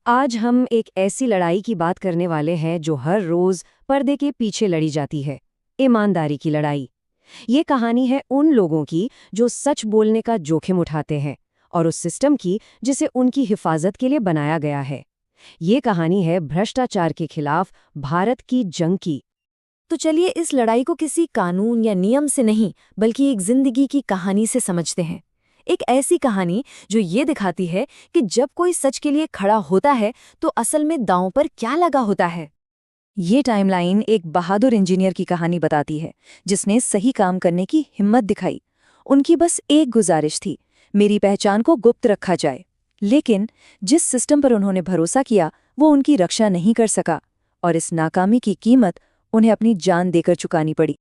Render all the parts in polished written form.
आज हम एक ऐसी लड़ाई की बात करने वाले हैं जो हर रोज पर्दे के पीछे लड़ी जाती है। ईमानदारी की लड़ाई। ये कहानी है उन लोगों की जो सच बोलने का जोखिम उठाते हैं और उस सिस्टम की जिसे उनकी हिफाजत के लिए बनाया गया है। ये कहानी है भ्रष्टाचार के खिलाफ भारत की जंग की। तो चलिए इस लड़ाई को किसी कानून या नियम से नहीं बल्कि एक जिंदगी की कहानी से समझते हैं। एक ऐसी कहानी जो ये दिखाती है कि जब कोई सच के लिए खड़ा होता है तो असल में दांव पर क्या लगा होता है। ये टाइमलाइन एक बहादुर इंजीनियर की कहानी बताती है जिसने सही काम करने की हिम्मत दिखाई। उनकी बस एक गुजारिश थी, मेरी पहचान को गुप्त रखा जाए। लेकिन जिस सिस्टम पर उन्होंने भरोसा किया वो उनकी रक्षा नहीं कर सका और इस नाकामी की कीमत उन्हें अपनी जान देकर चुकानी पड़ी।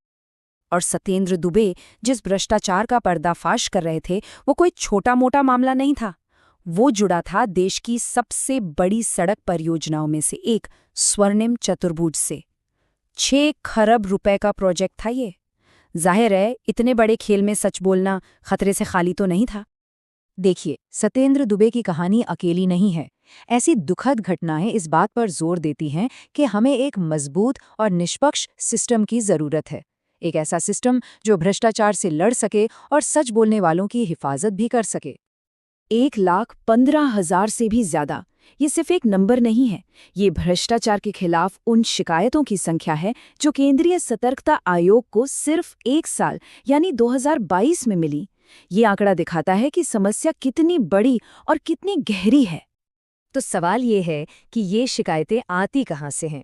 और सत्येंद्र दुबे जिस भ्रष्टाचार का पर्दाफाश कर रहे थे वो कोई छोटा मोटा मामला नहीं था। वो जुड़ा था देश की सबसे बड़ी सड़क परियोजनाओं में से एक स्वर्णिम चतुर्भुज से। 6 खरब रुपए का प्रोजेक्ट था ये। जाहिर है इतने बड़े खेल में सच बोलना खतरे से खाली तो नहीं था। देखिए, सत्येंद्र दुबे की कहानी अकेली नहीं है। ऐसी दुखद घटनाएं इस बात पर जोर देती हैं कि हमें एक मजबूत और निष्पक्ष सिस्टम की जरूरत है। एक ऐसा सिस्टम जो भ्रष्टाचार से लड़ सके और सच बोलने वालों की हिफाजत भी कर सके। 1,15,000 से भी ज्यादा, ये सिर्फ एक नंबर नहीं है। ये भ्रष्टाचार के खिलाफ उन शिकायतों की संख्या है जो केंद्रीय सतर्कता आयोग को सिर्फ 1 साल यानी 2022 में मिली। ये आंकड़ा दिखाता है कि समस्या कितनी बड़ी और कितनी गहरी है। तो सवाल ये है कि ये शिकायतें आती कहाँ से हैं?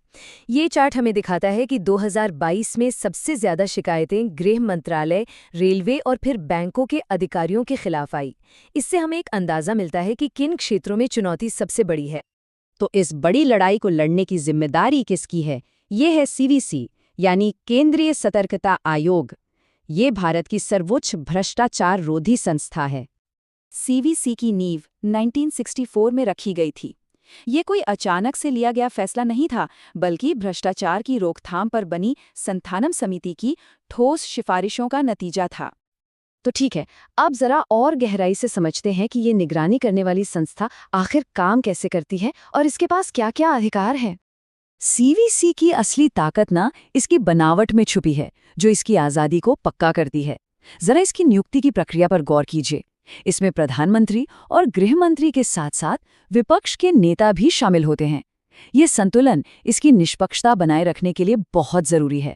ये चार्ट हमें दिखाता है कि 2022 में सबसे ज्यादा शिकायतें गृह मंत्रालय, रेलवे और फिर बैंकों के अधिकारियों के खिलाफ आई। इससे हमें एक अंदाजा मिलता है कि किन क्षेत्रों में चुनौती सबसे बड़ी है। तो इस बड़ी लड़ाई को लड़ने की जिम्मेदारी किसकी है? ये है सीवीसी यानी केंद्रीय सतर्कता आयोग। ये भारत की सर्वोच्च भ्रष्टाचार रोधी संस्था है। सीवीसी की नींव 1964 में रखी गई थी। ये कोई अचानक से लिया गया फैसला नहीं था, बल्कि भ्रष्टाचार की रोकथाम पर बनी संथानम समिति की ठोस सिफारिशों का नतीजा था। तो ठीक है, अब जरा और गहराई से समझते हैं कि ये निगरानी करने वाली संस्था आखिर काम कैसे करती है और इसके पास क्या-क्या अधिकार हैं। सीवीसी की असली ताकत ना इसकी बनावट में छुपी है, जो इसकी आज़ादी को पक्का करती है। जरा इसकी नियुक्ति की प्रक्रिया पर गौर कीजिए। इसमें प्रधानमंत्री और गृह मंत्री के साथ साथ विपक्ष के नेता भी शामिल होते हैं। ये संतुलन इसकी निष्पक्षता बनाए रखने के लिए बहुत जरूरी है।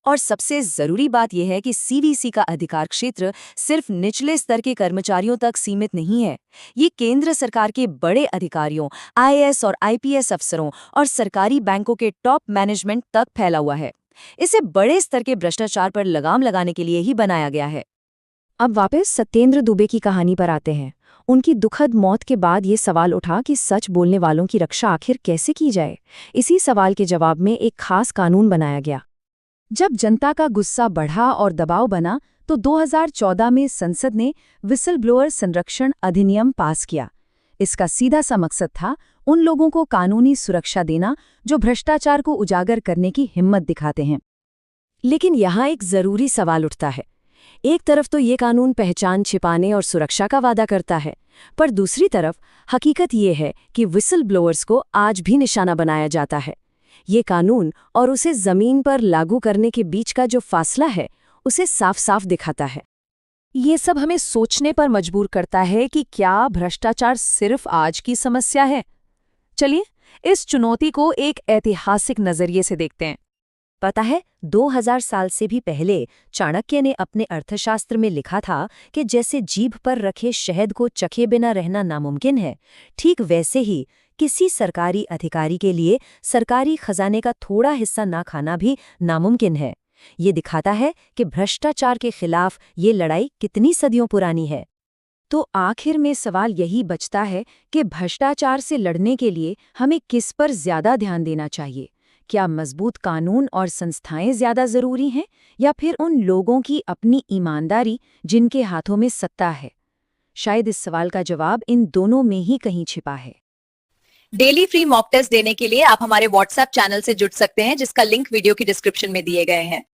और सबसे जरूरी बात यह है कि सीवीसी का अधिकार क्षेत्र सिर्फ निचले स्तर के कर्मचारियों तक सीमित नहीं है। ये केंद्र सरकार के बड़े अधिकारियों, आईएएस और आईपीएस अफसरों और सरकारी बैंकों के टॉप मैनेजमेंट तक फैला हुआ है। इसे बड़े स्तर के भ्रष्टाचार पर लगाम लगाने के लिए ही बनाया गया है। अब वापस सत्येंद्र दुबे की कहानी पर आते हैं। उनकी दुखद मौत के बाद ये सवाल उठा कि सच बोलने वालों की रक्षा आखिर कैसे की जाए। इसी सवाल के जवाब में एक खास कानून बनाया गया। जब जनता का गुस्सा बढ़ा और दबाव बना तो 2014 में संसद ने विसल ब्लोअर संरक्षण अधिनियम पास किया। इसका सीधा सा मकसद था उन लोगों को कानूनी सुरक्षा देना जो भ्रष्टाचार को उजागर करने की हिम्मत दिखाते हैं। लेकिन यहाँ एक जरूरी सवाल उठता है। एक तरफ तो ये कानून पहचान छिपाने और सुरक्षा का वादा करता है, पर दूसरी तरफ हकीकत ये है कि विसल ब्लोअर्स को आज भी निशाना बनाया जाता है। ये कानून और उसे जमीन पर लागू करने के बीच का जो फासला है उसे साफ साफ दिखाता है। ये सब हमें सोचने पर मजबूर करता है कि क्या भ्रष्टाचार सिर्फ आज की समस्या है। चलिए इस चुनौती को एक ऐतिहासिक नजरिए से देखते हैं। पता है, 2000 साल से भी पहले चाणक्य ने अपने अर्थशास्त्र में लिखा था कि जैसे जीभ पर रखे शहद को चखे बिना रहना नामुमकिन है, ठीक वैसे ही किसी सरकारी अधिकारी के लिए सरकारी खजाने का थोड़ा हिस्सा ना खाना भी नामुमकिन है। ये दिखाता है कि भ्रष्टाचार के खिलाफ ये लड़ाई कितनी सदियों पुरानी है। तो आखिर में सवाल यही बचता है कि भ्रष्टाचार से लड़ने के लिए हमें किस पर ज्यादा ध्यान देना चाहिए। क्या मजबूत कानून और संस्थाएं ज्यादा जरूरी हैं या फिर उन लोगों की अपनी ईमानदारी जिनके हाथों में सत्ता है? शायद इस सवाल का जवाब इन दोनों में ही कहीं छिपा है। डेली फ्री मॉक टेस्ट देने के लिए आप हमारे व्हाट्सएप चैनल से जुड़ सकते हैं, जिसका लिंक वीडियो की डिस्क्रिप्शन में दिए गए हैं।